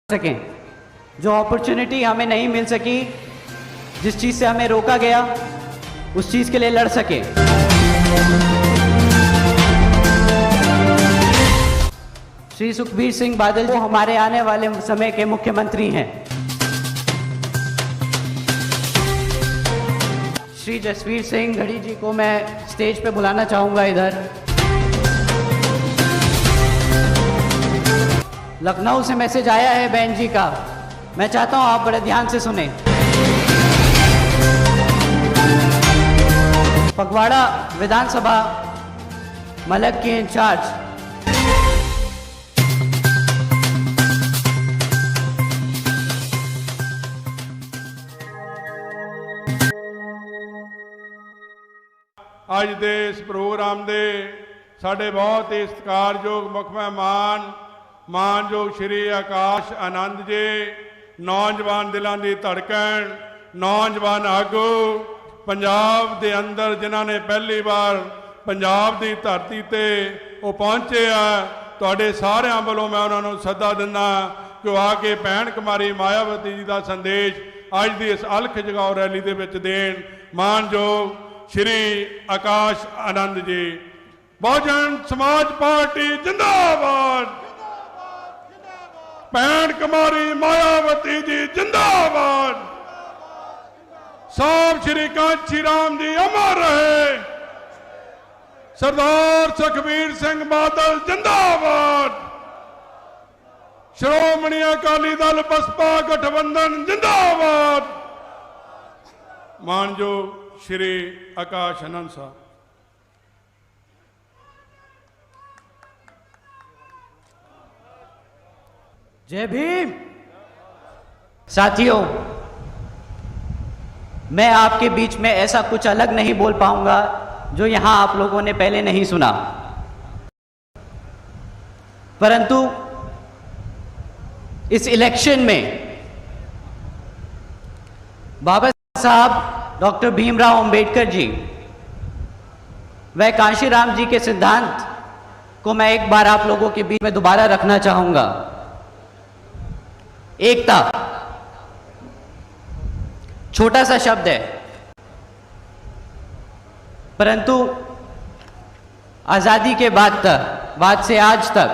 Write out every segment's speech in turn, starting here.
सकें। जो अपॉर्चुनिटी हमें नहीं मिल सकी, जिस चीज़ से हमें रोका गया, उस चीज़ के लिए लड़ सकें। श्री सुखबीर सिंह बादल जी हमारे आने वाले समय के मुख्यमंत्री हैं। श्री जसवीर सिंह घड़ी जी को मैं स्टेज पे बुलाना चाहूँगा इधर। लखनऊ से मैसेज आया है बहन जी का, मैं चाहता हूं आप बड़े ध्यान से सुने। फगवाड़ा विधानसभा मलक के इंचार्ज ਅੱਜ ਦੇ ਇਸ ਪ੍ਰੋਗਰਾਮ ਦੇ ਸਾਡੇ ਬਹੁਤ ਹੀ ਸਤਿਕਾਰਯੋਗ ਮੁੱਖ ਮਹਿਮਾਨ ਮਾਨਯੋਗ ਸ਼੍ਰੀ ਆਕਾਸ਼ ਆਨੰਦ ਜੀ, ਨੌਜਵਾਨ ਦਿਲਾਂ ਦੀ ਧੜਕਣ, ਨੌਜਵਾਨ ਆਗੂ ਪੰਜਾਬ ਦੇ ਅੰਦਰ ਜਿਨ੍ਹਾਂ ਨੇ ਪਹਿਲੀ ਵਾਰ ਪੰਜਾਬ ਦੀ ਧਰਤੀ ਤੇ ਉਹ ਪਹੁੰਚੇ ਆ, ਤੁਹਾਡੇ ਸਾਰਿਆਂ ਵੱਲੋਂ ਮੈਂ ਉਹਨਾਂ ਨੂੰ ਸੱਦਾ ਦਿੰਦਾ ਕਿ ਉਹ ਆ ਕੇ ਭੈਣ ਕੁਮਾਰੀ ਮਾਇਆਵਤੀ ਜੀ ਦਾ ਸੰਦੇਸ਼ ਅੱਜ ਦੀ ਇਸ ਅਲਖ ਜਗਾਓ ਰੈਲੀ ਦੇ ਵਿੱਚ ਦੇਣ। ਮਾਨਯੋਗ ਸ਼੍ਰੀ ਆਕਾਸ਼ ਆਨੰਦ ਜੀ। बहुजन समाज पार्टी जिंदाबाद, भैण कुमारी मायावती जी जिंदाबाद, साहब श्री कांची राम जी अमर रहे, सरदार सुखबीर सिंह बादल जिंदाबाद, श्रोमणी अकाली दल बसपा गठबंधन जिंदाबाद। मानयोग श्री आकाश आनंद साहब। जय भीम। साथियों, मैं आपके बीच में ऐसा कुछ अलग नहीं बोल पाऊंगा जो यहां आप लोगों ने पहले नहीं सुना, परंतु इस इलेक्शन में बाबा साहब डॉक्टर भीमराव अंबेडकर जी व कांशीराम जी के सिद्धांत को मैं एक बार आप लोगों के बीच में दोबारा रखना चाहूंगा। एकता छोटा सा शब्द है, परंतु आजादी के बाद से आज तक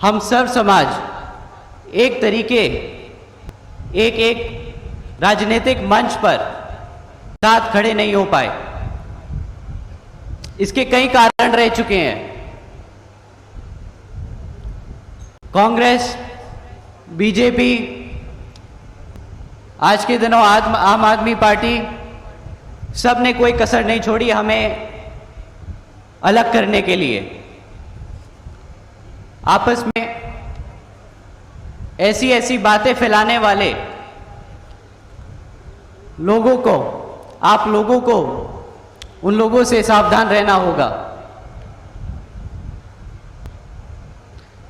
हम सब समाज एक तरीके एक राजनीतिक मंच पर साथ खड़े नहीं हो पाए। इसके कई कारण रह चुके हैं। कांग्रेस, बीजेपी, आज के दिनों आम आदमी पार्टी, सब ने कोई कसर नहीं छोड़ी हमें अलग करने के लिए। आपस में ऐसी ऐसी बातें फैलाने वाले लोगों को, आप लोगों को उन लोगों से सावधान रहना होगा।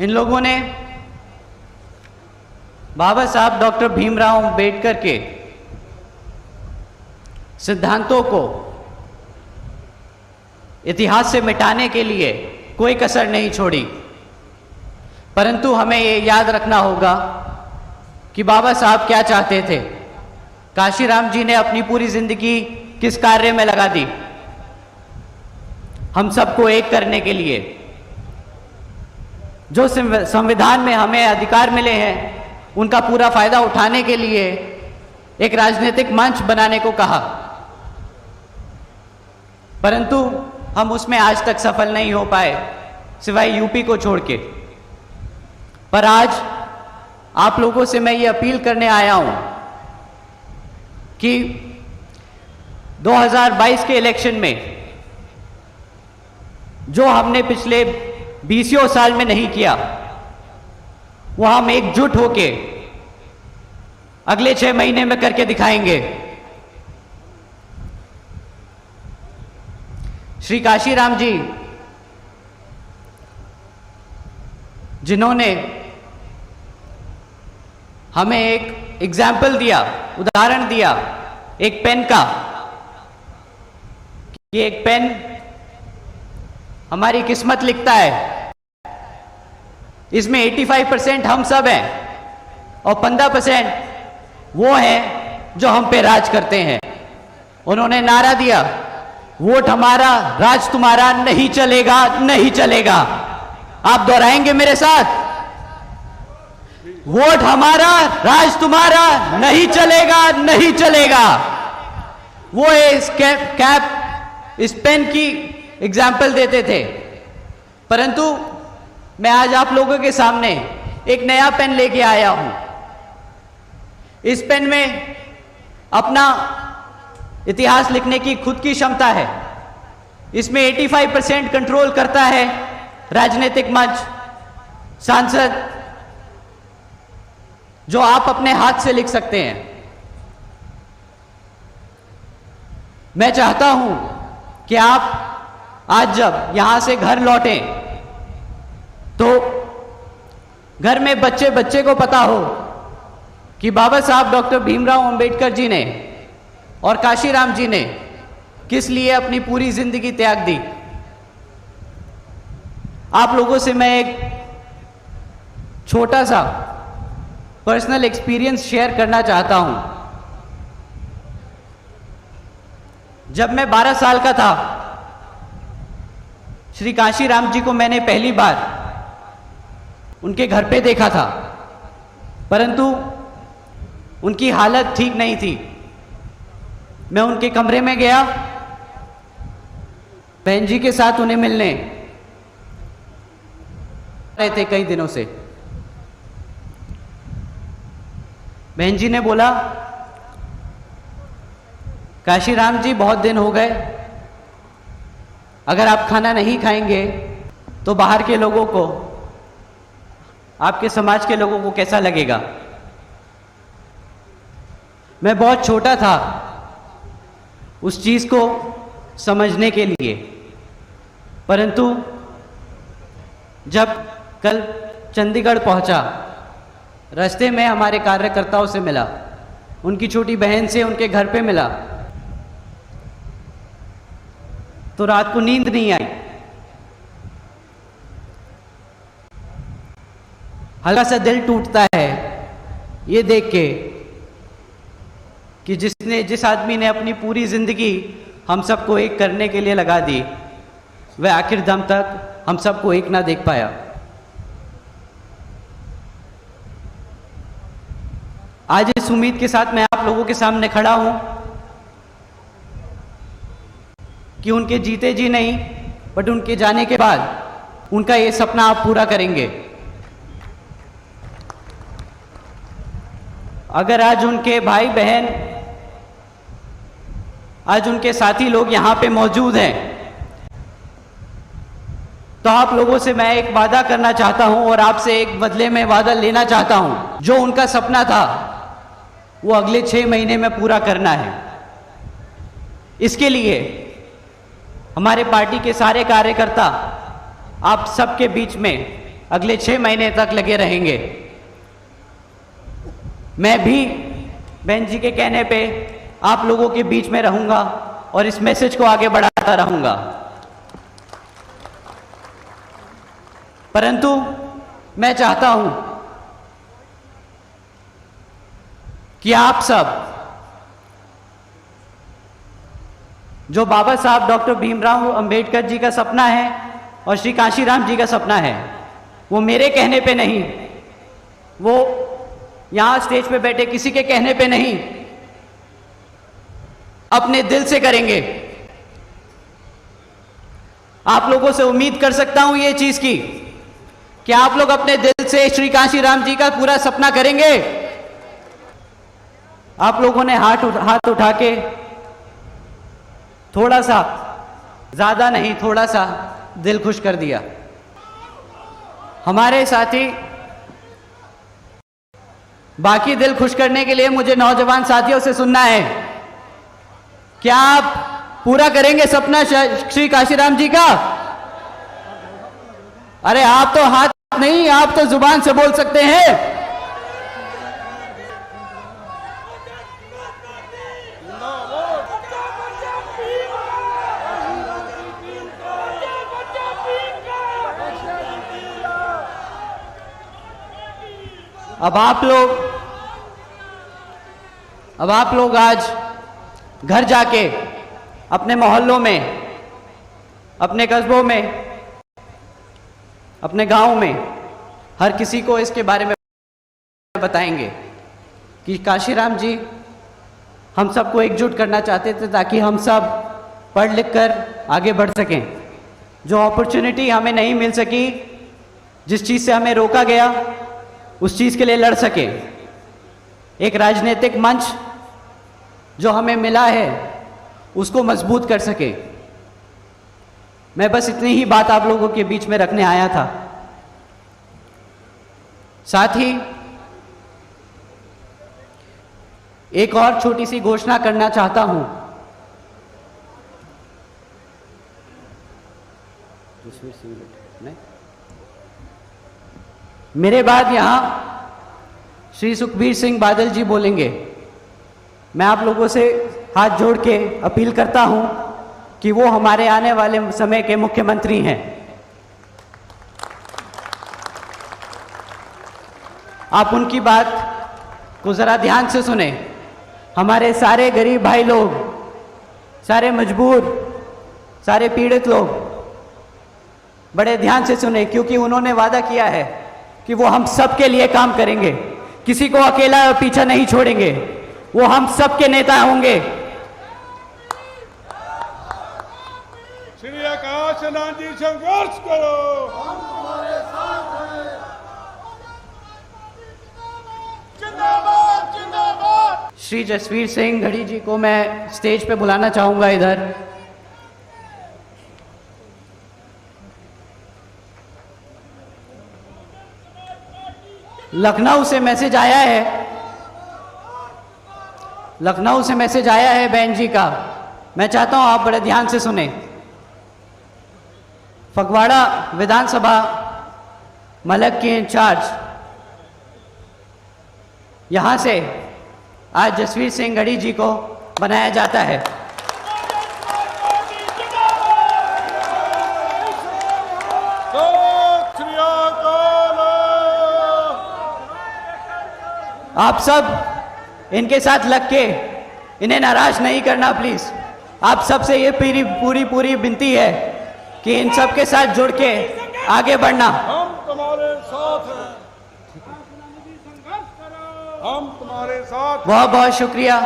इन लोगों ने बाबा साहब डॉक्टर भीमराव अंबेडकर के सिद्धांतों को इतिहास से मिटाने के लिए कोई कसर नहीं छोड़ी, परंतु हमें ये याद रखना होगा कि बाबा साहब क्या चाहते थे। कांशीराम जी ने अपनी पूरी जिंदगी किस कार्य में लगा दी? हम सबको एक करने के लिए। जो संविधान में हमें अधिकार मिले हैं उनका पूरा फायदा उठाने के लिए एक राजनीतिक मंच बनाने को कहा, परंतु हम उसमें आज तक सफल नहीं हो पाए, सिवाय यूपी को छोड़ के। पर आज आप लोगों से मैं ये अपील करने आया हूं कि 2022 के इलेक्शन में जो हमने पिछले 20 साल में नहीं किया, वो हम एकजुट होके अगले 6 महीने में करके दिखाएंगे। श्री कांशीराम जी, जिन्होंने हमें एक एग्जाम्पल दिया, उदाहरण दिया एक पेन का, कि एक पेन हमारी किस्मत लिखता है, इसमें 85% हम सब हैं। और 15% वो हैं जो हम पे राज करते हैं। उन्होंने नारा दिया, वोट हमारा राज तुम्हारा, नहीं चलेगा नहीं चलेगा। आप दोहराएंगे मेरे साथ? वोट हमारा राज तुम्हारा, नहीं चलेगा नहीं चलेगा। वो इस कैप इस पेन की एग्जाम्पल देते थे, परंतु मैं आज आप लोगों के सामने एक नया पेन लेके आया हूं। इस पेन में अपना इतिहास लिखने की खुद की क्षमता है। इसमें 85% कंट्रोल करता है राजनीतिक मंच, सांसद, जो आप अपने हाथ से लिख सकते हैं। मैं चाहता हूं कि आप आज जब यहां से घर लौटें तो घर में बच्चे को पता हो कि बाबा साहब डॉक्टर भीमराव अंबेडकर जी ने और काशीराम जी ने किस लिए अपनी पूरी जिंदगी त्याग दी। आप लोगों से मैं एक छोटा सा पर्सनल एक्सपीरियंस शेयर करना चाहता हूं। जब मैं 12 साल का था, श्री काशीराम जी को मैंने पहली बार उनके घर पे देखा था, परंतु उनकी हालत ठीक नहीं थी। मैं उनके कमरे में गया बहन जी के साथ उन्हें मिलने रहे थे कई दिनों से। बहन जी ने बोला, काशीराम जी बहुत दिन हो गए, अगर आप खाना नहीं खाएंगे तो बाहर के लोगों को, आपके समाज के लोगों को कैसा लगेगा। मैं बहुत छोटा था उस चीज को समझने के लिए, परंतु जब कल चंडीगढ़ पहुंचा, रास्ते में हमारे कार्यकर्ताओं से मिला, उनकी छोटी बहन से उनके घर पे मिला, तो रात को नींद नहीं आई। हल्का सा दिल टूटता है ये देख के कि जिस आदमी ने अपनी पूरी जिंदगी हम सबको एक करने के लिए लगा दी, वह आखिर दम तक हम सबको एक ना देख पाया। आज इस उम्मीद के साथ मैं आप लोगों के सामने खड़ा हूं कि उनके जीते जी नहीं, बट उनके जाने के बाद उनका ये सपना आप पूरा करेंगे। अगर आज उनके भाई बहन, आज उनके साथी लोग यहां पे मौजूद हैं, तो आप लोगों से मैं एक वादा करना चाहता हूं और आपसे एक बदले में वादा लेना चाहता हूं। जो उनका सपना था वो अगले 6 महीने में पूरा करना है। इसके लिए हमारे पार्टी के सारे कार्यकर्ता आप सबके बीच में अगले 6 महीने तक लगे रहेंगे। मैं भी बहन जी के कहने पे आप लोगों के बीच में रहूंगा और इस मैसेज को आगे बढ़ाता रहूंगा। परंतु मैं चाहता हूं कि आप सब, जो बाबा साहब डॉक्टर भीमराव अंबेडकर जी का सपना है और श्री काशीराम जी का सपना है, वो मेरे कहने पे नहीं, वो यहां स्टेज पे बैठे किसी के कहने पे नहीं, अपने दिल से करेंगे। आप लोगों से उम्मीद कर सकता हूं ये चीज की कि आप लोग अपने दिल से श्री काशीराम जी का पूरा सपना करेंगे। आप लोगों ने हाथ उठा के थोड़ा सा, ज्यादा नहीं, थोड़ा सा दिल खुश कर दिया। हमारे साथी, बाकी दिल खुश करने के लिए मुझे नौजवान साथियों से सुनना है, क्या आप पूरा करेंगे सपना श्री काशीराम जी का? अरे आप तो हाथ नहीं, आप तो जुबान से बोल सकते हैं। अब आप लोग अब आप लोग आज घर जाके अपने मोहल्लों में, अपने कस्बों में, अपने गांव में हर किसी को इसके बारे में बताएंगे कि काशीराम जी हम सबको एकजुट करना चाहते थे ताकि हम सब पढ़ लिख कर आगे बढ़ सकें। जो अपॉर्चुनिटी हमें नहीं मिल सकी, जिस चीज़ से हमें रोका गया, उस चीज़ के लिए लड़ सके। एक राजनीतिक मंच जो हमें मिला है उसको मजबूत कर सके। मैं बस इतनी ही बात आप लोगों के बीच में रखने आया था। साथ ही एक और छोटी सी घोषणा करना चाहता हूं। मेरे बाद यहां श्री सुखबीर सिंह बादल जी बोलेंगे। मैं आप लोगों से हाथ जोड़ के अपील करता हूं कि वो हमारे आने वाले समय के मुख्यमंत्री हैं। आप उनकी बात को जरा ध्यान से सुने। हमारे सारे गरीब भाई लोग, सारे मजबूर, सारे पीड़ित लोग बड़े ध्यान से सुने, क्योंकि उन्होंने वादा किया है कि वो हम सब के लिए काम करेंगे, किसी को अकेला पीछा नहीं छोड़ेंगे। वो हम सब के नेता होंगे। श्री आकाश आनंद जी संघर्ष करो। जिंदाबाद जिंदाबाद। श्री जसवीर सिंह घड़ी जी को मैं स्टेज पे बुलाना चाहूंगा इधर। लखनऊ से मैसेज आया है, लखनऊ से मैसेज आया है बहन जी का। मैं चाहता हूं आप बड़े ध्यान से सुने। फगवाड़ा विधानसभा मलक के इंचार्ज यहां से आज जसवीर सिंह घड़ी जी को बनाया जाता है। आप सब इनके साथ लग के इन्हें नाराज नहीं करना प्लीज। आप सबसे ये पूरी विनती है कि इन सब के साथ जुड़ के आगे बढ़ना। हम तुम्हारे साथ हैं, हम तुम्हारे साथ। बहुत बहुत शुक्रिया,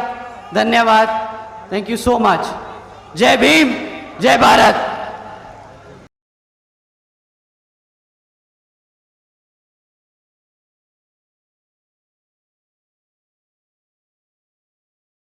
धन्यवाद, थैंक यू सो मच। जय भीम, जय भारत।